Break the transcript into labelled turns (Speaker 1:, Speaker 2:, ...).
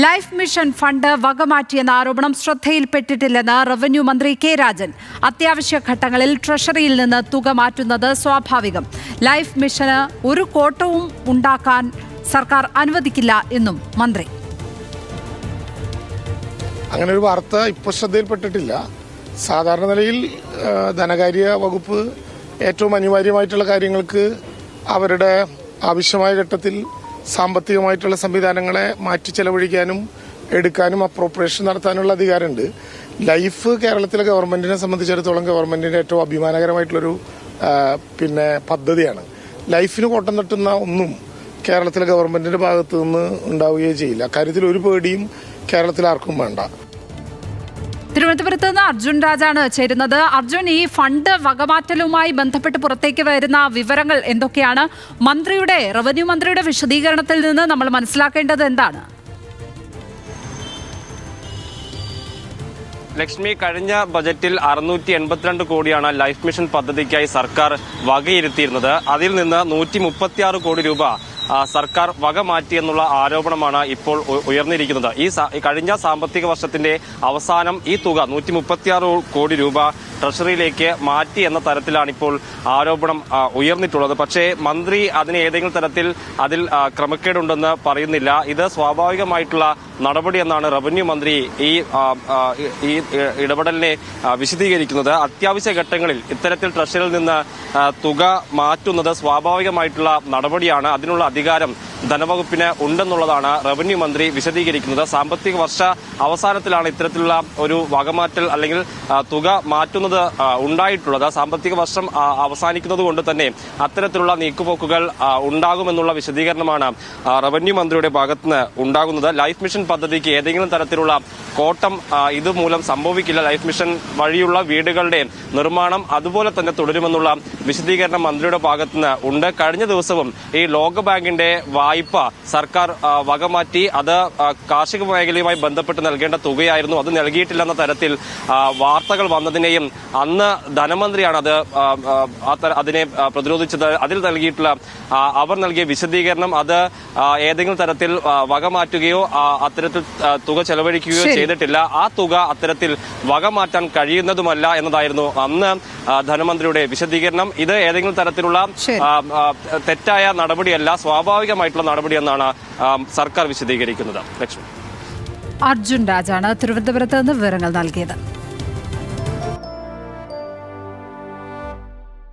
Speaker 1: Life mission fund വകമാറ്റിയെന്ന ആരോപണം ശ്രദ്ധയിൽപ്പെട്ടിട്ടില്ലെന്ന് revenue മന്ത്രി K Rajan. അത്യാവശ്യ ഘട്ടങ്ങളിൽ ട്രഷറിയിൽ നിന്ന് തുക മാറ്റുന്നത് സ്വാഭാവികം. ലൈഫ് മിഷന് ഒരു കോട്ടവും ഉണ്ടാക്കാൻ സർക്കാർ അനുവദിക്കില്ല എന്നും മന്ത്രി.
Speaker 2: അങ്ങനെ ഒരു വാർത്ത ഇപ്പോൾ ശ്രദ്ധയിൽപ്പെട്ടിട്ടില്ല. സാധാരണ നിലയിൽ ധനകാര്യ വകുപ്പ് ഏറ്റവും അനിവാര്യമായിട്ടുള്ള കാര്യങ്ങൾക്ക് അവരുടെ ആവശ്യമായ ഘട്ടത്തിൽ സാമ്പത്തികമായിട്ടുള്ള സംവിധാനങ്ങളെ മാറ്റി ചെലവഴിക്കാനും എടുക്കാനും അപ്രോപ്രിയേഷൻ നടത്താനുള്ള അധികാരമുണ്ട്. ലൈഫ് കേരളത്തിലെ ഗവൺമെന്റിനെ സംബന്ധിച്ചിടത്തോളം ഗവൺമെന്റിന്റെ ഏറ്റവും അഭിമാനകരമായിട്ടുള്ളൊരു പദ്ധതിയാണ്. ലൈഫിന് കോട്ടം തട്ടുന്ന ഒന്നും കേരളത്തിലെ ഗവൺമെന്റിന്റെ ഭാഗത്തു നിന്ന് ഉണ്ടാവുകയേ ചെയ്യില്ല. അക്കാര്യത്തിൽ ഒരു പേടിയും കേരളത്തിൽ ആർക്കും വേണ്ട.
Speaker 1: തിരുവനന്തപുരത്ത് നിന്ന് അർജുൻ രാജാണ് ചേരുന്നത്. അർജുൻ, ഈ ഫണ്ട് വകമാറ്റലുമായി ബന്ധപ്പെട്ട് പുറത്തേക്ക് വരുന്ന വിവരങ്ങൾ എന്തൊക്കെയാണ്? റവന്യൂ മന്ത്രിയുടെ വിശദീകരണത്തിൽ നിന്ന് നമ്മൾ മനസ്സിലാക്കേണ്ടത് എന്താണ്?
Speaker 3: ലക്ഷ്മി, കഴിഞ്ഞ ബജറ്റിൽ 682 കോടിയാണ് ലൈഫ് മിഷൻ പദ്ധതിക്കായി സർക്കാർ വകയിരുത്തിയിരുന്നത്. അതിൽ നിന്ന് 136 കോടി രൂപ സർക്കാർ വക മാറ്റിയെന്നുള്ള ആരോപണമാണ് ഇപ്പോൾ ഉയർന്നിരിക്കുന്നത്. ഈ കഴിഞ്ഞ സാമ്പത്തിക വർഷത്തിന്റെ അവസാനം ഈ തുക 136 കോടി രൂപ ട്രഷറിയിലേക്ക് മാറ്റി എന്ന തരത്തിലാണ് ഇപ്പോൾ ആരോപണം ഉയർന്നിട്ടുള്ളത്. പക്ഷേ മന്ത്രി അതിന് ഏതെങ്കിലും തരത്തിൽ അതിൽ ക്രമക്കേടുണ്ടെന്ന് പറയുന്നില്ല. ഇത് സ്വാഭാവികമായിട്ടുള്ള നടപടി എന്നാണ് റവന്യൂ മന്ത്രി ഈ ഇടപെടലിനെ വിശദീകരിക്കുന്നത്. അത്യാവശ്യ ഘട്ടങ്ങളിൽ ഇത്തരത്തിൽ ട്രഷറിയിൽ നിന്ന് തുക മാറ്റുന്നത് സ്വാഭാവികമായിട്ടുള്ള നടപടിയാണ്. അതിനുള്ള അധികാരം ധനവകുപ്പിന് ഉണ്ടെന്നുള്ളതാണ് റവന്യൂ മന്ത്രി വിശദീകരിക്കുന്നത്. സാമ്പത്തിക വർഷ അവസാനത്തിലാണ് ഇത്തരത്തിലുള്ള ഒരു വകമാറ്റൽ അല്ലെങ്കിൽ തുക മാറ്റുന്നത് ഉണ്ടായിട്ടുള്ളത്. സാമ്പത്തിക വർഷം അവസാനിക്കുന്നത് കൊണ്ട് തന്നെ അത്തരത്തിലുള്ള നീക്കുപോക്കുകൾ ഉണ്ടാകുമെന്നുള്ള വിശദീകരണമാണ് റവന്യൂ മന്ത്രിയുടെ ഭാഗത്തുനിന്ന് ഉണ്ടാകുന്നത്. ലൈഫ് മിഷൻ പദ്ധതിക്ക് ഏതെങ്കിലും തരത്തിലുള്ള കോട്ടം ഇതുമൂലം സംഭവിക്കില്ല. ലൈഫ് മിഷൻ വഴിയുള്ള വീടുകളുടെ നിർമ്മാണം അതുപോലെ തന്നെ തുടരുമെന്നുള്ള വിശദീകരണം മന്ത്രിയുടെ ഭാഗത്തുനിന്ന് ഉണ്ട്. കഴിഞ്ഞ ദിവസവും ഈ ലോകബാങ്കിന്റെ വായ്പ സർക്കാർ വകമാറ്റി. അത് കാർഷിക മേഖലയുമായി ബന്ധപ്പെട്ട് നൽകേണ്ട തുകയായിരുന്നു. അത് നൽകിയിട്ടില്ലെന്ന തരത്തിൽ വാർത്തകൾ വന്നതിനെയും അന്ന് ധനമന്ത്രിയാണ് അതിനെ പ്രതിരോധിച്ചത്. അതിൽ നൽകിയിട്ടുള്ള അവർ നൽകിയ വിശദീകരണം അത് ഏതെങ്കിലും തരത്തിൽ വകമാറ്റുകയോ അത്തരത്തിൽ തുക ചെലവഴിക്കുകയോ ചെയ്തിട്ടില്ല. ആ തുക അത്തരത്തിൽ വകമാറ്റാൻ കഴിയുന്നതുമല്ല എന്നതായിരുന്നു അന്ന് ധനമന്ത്രിയുടെ വിശദീകരണം. ഇത് ഏതെങ്കിലും തരത്തിലുള്ള തെറ്റായ നടപടിയല്ല, സ്വാഭാവികമായിട്ടുള്ള നടപടിയെന്നാണ് സർക്കാർ വിശദീകരിക്കുന്നത്. ലക്ഷ്മി.
Speaker 1: അർജുൻ രാജാണ് തിരുവനന്തപുരത്ത് നിന്ന് വിവരങ്ങൾ നൽകിയത്.